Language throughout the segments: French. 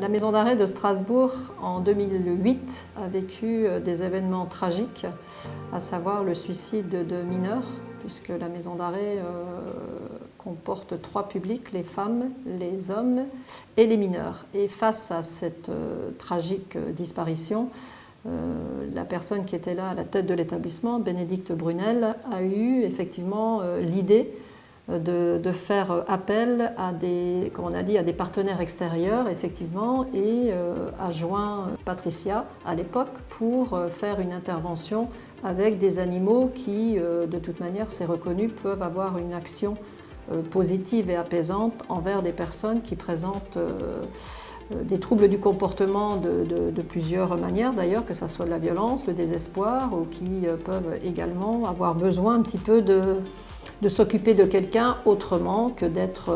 La maison d'arrêt de Strasbourg, en 2008, a vécu des événements tragiques, à savoir le suicide de mineurs, puisque la maison d'arrêt comporte 3 publics, les femmes, les hommes et les mineurs. Et face à cette tragique disparition, la personne qui était là à la tête de l'établissement, Bénédicte Brunel, a eu effectivement l'idée de faire appel à des, comme on a dit, à des partenaires extérieurs, effectivement, et a joint Patricia à l'époque pour faire une intervention avec des animaux qui, de toute manière, c'est reconnu, peuvent avoir une action positive et apaisante envers des personnes qui présentent des troubles du comportement de plusieurs manières, d'ailleurs, que ce soit de la violence, le désespoir, ou qui peuvent également avoir besoin un petit peu de s'occuper de quelqu'un autrement que d'être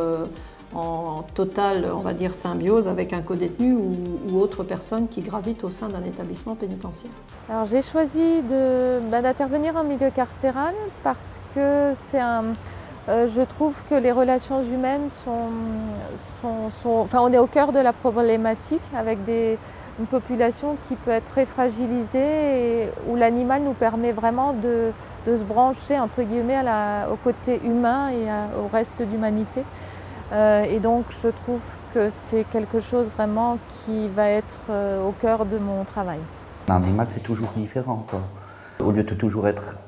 en totale, on va dire, symbiose avec un codétenu ou autre personne qui gravite au sein d'un établissement pénitentiaire. Alors j'ai choisi d'intervenir en milieu carcéral parce que je trouve que les relations humaines enfin, on est au cœur de la problématique avec une population qui peut être très fragilisée et où l'animal nous permet vraiment de se brancher entre guillemets au côté humain et au reste d'humanité. Et donc je trouve que c'est quelque chose vraiment qui va être au cœur de mon travail. L'animal, c'est toujours différent, quoi. Au lieu de toujours être,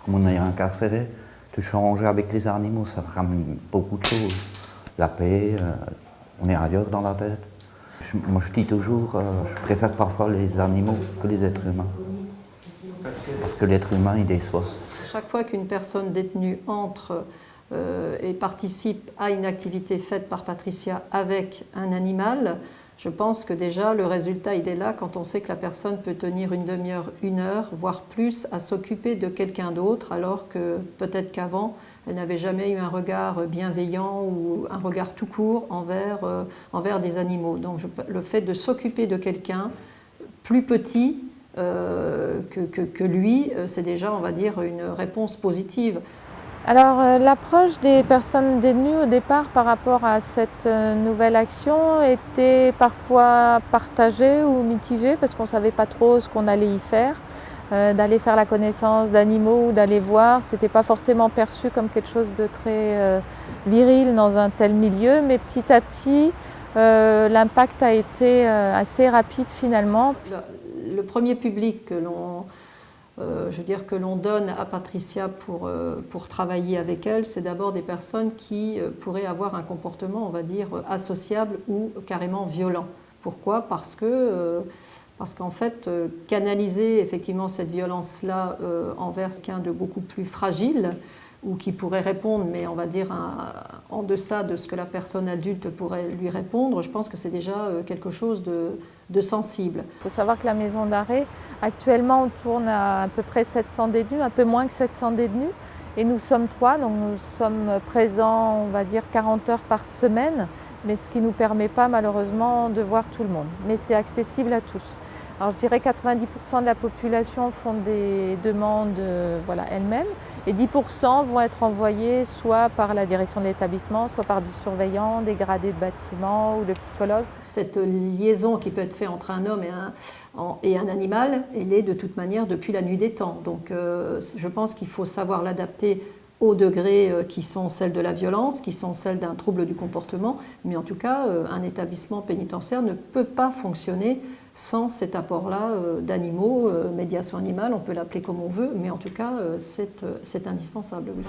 comme on est incarcéré, de changer avec les animaux, ça ramène beaucoup de choses. La paix, on est ailleurs dans la tête. Moi je dis toujours, je préfère parfois les animaux que les êtres humains. Parce que l'être humain, il déçoit. Chaque fois qu'une personne détenue entre et participe à une activité faite par Patricia avec un animal, je pense que déjà le résultat il est là quand on sait que la personne peut tenir une demi-heure, 1 heure, voire plus à s'occuper de quelqu'un d'autre, alors que peut-être qu'avant elle n'avait jamais eu un regard bienveillant ou un regard tout court envers des animaux. Donc le fait de s'occuper de quelqu'un plus petit que lui, c'est déjà, on va dire, une réponse positive. Alors l'approche des personnes détenues au départ par rapport à cette nouvelle action était parfois partagée ou mitigée parce qu'on ne savait pas trop ce qu'on allait y faire. D'aller faire la connaissance d'animaux ou d'aller voir, ce n'était pas forcément perçu comme quelque chose de très viril dans un tel milieu, mais petit à petit l'impact a été assez rapide finalement. Le premier public que l'on donne à Patricia pour travailler avec elle, c'est d'abord des personnes qui pourraient avoir un comportement, on va dire, associable ou carrément violent. Pourquoi ? Parce qu'en fait, canaliser effectivement cette violence-là envers quelqu'un de beaucoup plus fragile, ou qui pourrait répondre, mais on va dire en deçà de ce que la personne adulte pourrait lui répondre, je pense que c'est déjà quelque chose de sensible. Il faut savoir que la maison d'arrêt, actuellement, on tourne à peu près 700 détenus, un peu moins que 700 détenus, et nous sommes 3, donc nous sommes présents, on va dire, 40 heures par semaine, mais ce qui ne nous permet pas malheureusement de voir tout le monde. Mais c'est accessible à tous. Alors je dirais 90% de la population font des demandes elles-mêmes et 10% vont être envoyés soit par la direction de l'établissement, soit par du surveillant, des gradés de bâtiment ou le psychologue. Cette liaison qui peut être faite entre un homme et un animal, elle est de toute manière depuis la nuit des temps. Donc je pense qu'il faut savoir l'adapter aux degrés qui sont celles de la violence, qui sont celles d'un trouble du comportement, mais en tout cas un établissement pénitentiaire ne peut pas fonctionner sans cet apport-là d'animaux, médiation animale, on peut l'appeler comme on veut, mais en tout cas c'est indispensable, oui.